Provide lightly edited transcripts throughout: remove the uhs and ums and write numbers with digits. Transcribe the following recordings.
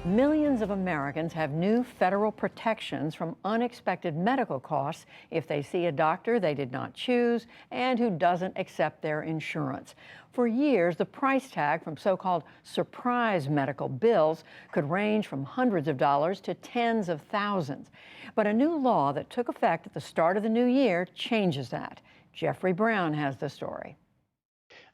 Millions of Americans have new federal protections from unexpected medical costs if they see a doctor they did not choose and who doesn't accept their insurance. For years, the price tag from so-called surprise medical bills could range from hundreds of dollars to tens of thousands. But a new law that took effect at the start of the new year changes that. Jeffrey Brown has the story.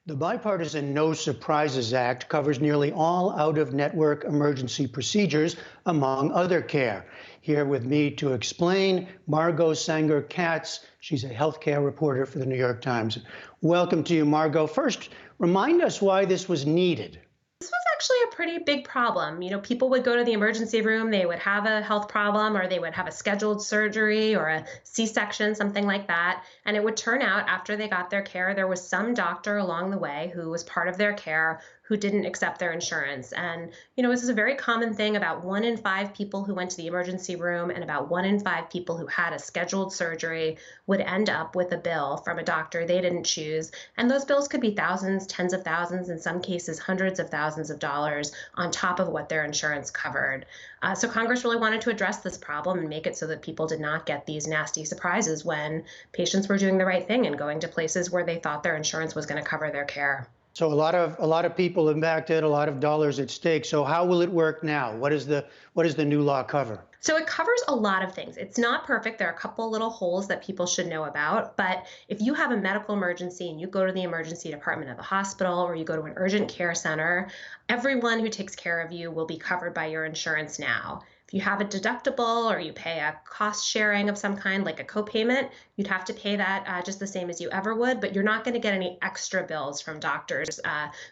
The bipartisan No Surprises Act covers nearly all out-of-network emergency procedures, among other care. Here with me to explain, Margot Sanger-Katz. She's a healthcare reporter for the New York Times. Welcome to you, Margot. First, remind us why this was needed. This was actually a pretty big problem. People would go to the emergency room, they would have a health problem, or they would have a scheduled surgery or a C-section, something like that. And it would turn out after they got their care, there was some doctor along the way who was part of their care who didn't accept their insurance. And, this is a very common thing. About 1 in 5 people who went to the emergency room and about 1 in 5 people who had a scheduled surgery would end up with a bill from a doctor they didn't choose. And those bills could be thousands, tens of thousands, in some cases, hundreds of thousands of dollars on top of what their insurance covered. So Congress really wanted to address this problem and make it so that people did not get these nasty surprises when patients were doing the right thing and going to places where they thought their insurance was going to cover their care. So a lot of people impacted, a lot of dollars at stake. So how will it work now? What does the new law cover? So it covers a lot of things. It's not perfect. There are a couple little holes that people should know about. But if you have a medical emergency and you go to the emergency department of the hospital or you go to an urgent care center, everyone who takes care of you will be covered by your insurance now. If you have a deductible or you pay a cost sharing of some kind, like a copayment, you'd have to pay that just the same as you ever would, but you're not going to get any extra bills from doctors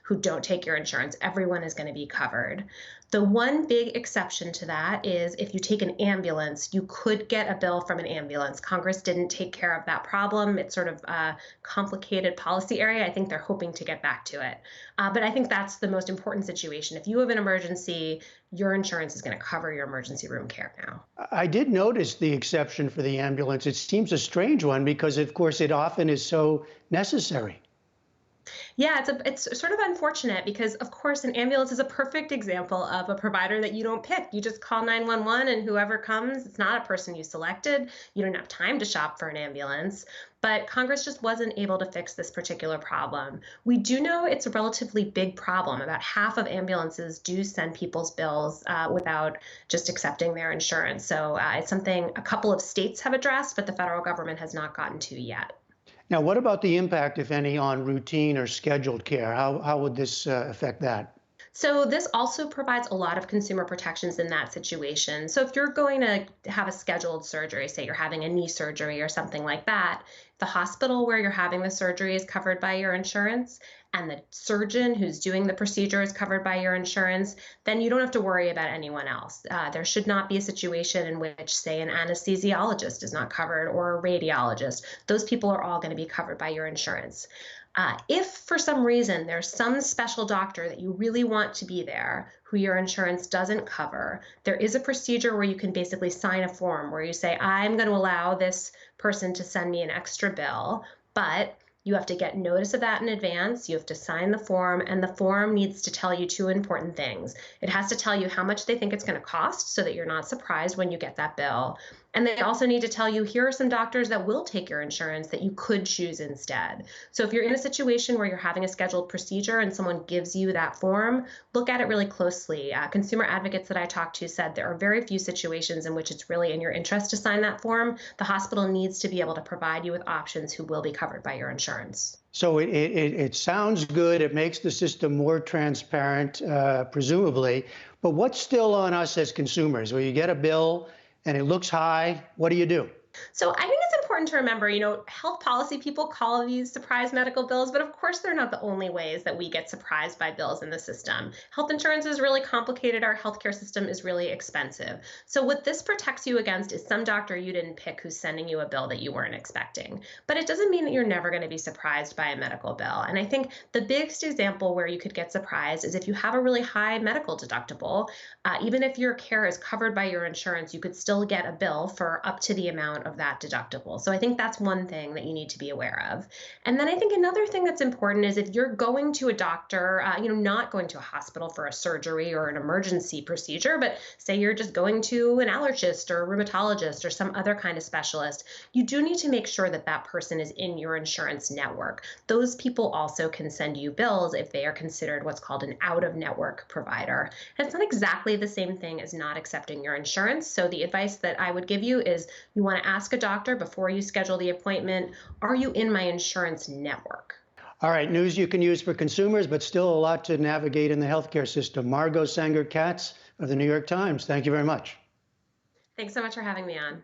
who don't take your insurance. Everyone is going to be covered. The one big exception to that is if you take an ambulance, you could get a bill from an ambulance. Congress didn't take care of that problem. It's sort of a complicated policy area. I think they're hoping to get back to it. But I think that's the most important situation. If you have an emergency, your insurance is going to cover your emergency room care now. I did notice the exception for the ambulance. It seems a strange one because, of course, it often is so necessary. Yeah, it's sort of unfortunate because, of course, an ambulance is a perfect example of a provider that you don't pick. You just call 911 and whoever comes, it's not a person you selected. You don't have time to shop for an ambulance. But Congress just wasn't able to fix this particular problem. We do know it's a relatively big problem. About half of ambulances do send people's bills without just accepting their insurance. So it's something a couple of states have addressed, but the federal government has not gotten to yet. Now, what about the impact, if any, on routine or scheduled care? How would this affect that? So this also provides a lot of consumer protections in that situation. So if you're going to have a scheduled surgery, say you're having a knee surgery or something like that, the hospital where you're having the surgery is covered by your insurance, and the surgeon who's doing the procedure is covered by your insurance, then you don't have to worry about anyone else. There should not be a situation in which, say, an anesthesiologist is not covered or a radiologist. Those people are all going to be covered by your insurance. If for some reason there's some special doctor that you really want to be there who your insurance doesn't cover, there is a procedure where you can basically sign a form where you say, I'm going to allow this person to send me an extra bill, but you have to get notice of that in advance. You have to sign the form, and the form needs to tell you 2 important things. It has to tell you how much they think it's going to cost so that you're not surprised when you get that bill. And they also need to tell you, here are some doctors that will take your insurance that you could choose instead. So if you're in a situation where you're having a scheduled procedure and someone gives you that form, look at it really closely. Consumer advocates that I talked to said there are very few situations in which it's really in your interest to sign that form. The hospital needs to be able to provide you with options who will be covered by your insurance. So it sounds good. It makes the system more transparent, presumably. But what's still on us as consumers? When you get a bill and it looks high, what do you do? So I think it's important to remember, health policy people call these surprise medical bills, but of course they're not the only ways that we get surprised by bills in the system. Health insurance is really complicated. Our healthcare system is really expensive. So what this protects you against is some doctor you didn't pick who's sending you a bill that you weren't expecting. But it doesn't mean that you're never going to be surprised by a medical bill. And I think the biggest example where you could get surprised is if you have a really high medical deductible. Even if your care is covered by your insurance, you could still get a bill for up to the amount of that deductible. So So I think that's one thing that you need to be aware of. And then I think another thing that's important is if you're going to a doctor, not going to a hospital for a surgery or an emergency procedure, but say you're just going to an allergist or a rheumatologist or some other kind of specialist, you do need to make sure that that person is in your insurance network. Those people also can send you bills if they are considered what's called an out-of-network provider. And it's not exactly the same thing as not accepting your insurance. So the advice that I would give you is you want to ask a doctor before you schedule the appointment, are you in my insurance network? All right, news you can use for consumers, but still a lot to navigate in the healthcare system. Margot Sanger-Katz of the New York Times, thank you very much. Thanks so much for having me on.